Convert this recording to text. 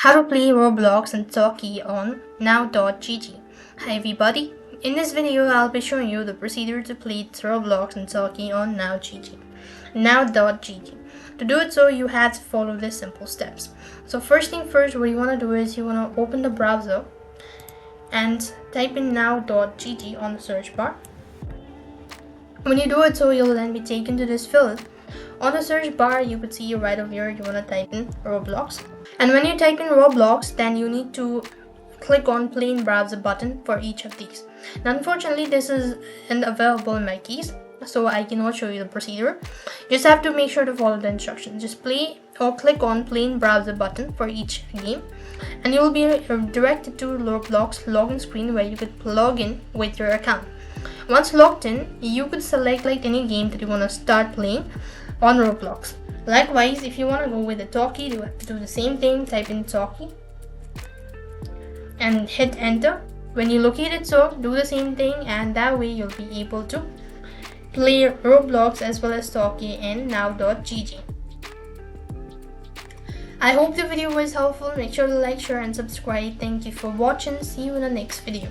How to play Roblox and Talkie on now.gg. Hi everybody, in this video I'll be showing you the procedure to play Roblox and Talkie on now.gg. To do it so you have to follow these simple steps. So first thing first, what you want to do is you want to open the browser and type in now.gg on the search bar. When you do it so, you'll then be taken to this field. On the search bar, you could see right over here, you want to type in Roblox. And when you type in Roblox, then you need to click on plain browser button for each of these. Now, unfortunately, this isn't available in my case, so I cannot show you the procedure. You just have to make sure to follow the instructions. Just play or click on plain browser button for each game, and you will be directed to Roblox login screen where you could log in with your account. Once logged in, you could select like any game that you want to start playing on Roblox. Likewise, if you want to go with the Talkie, you have to do the same thing. Type in Talkie and hit enter. When you locate it, so do the same thing, and that way you'll be able to play Roblox as well as Talkie in now.gg. I hope the video was helpful. Make sure to like, share and subscribe. Thank you for watching. See you in the next video.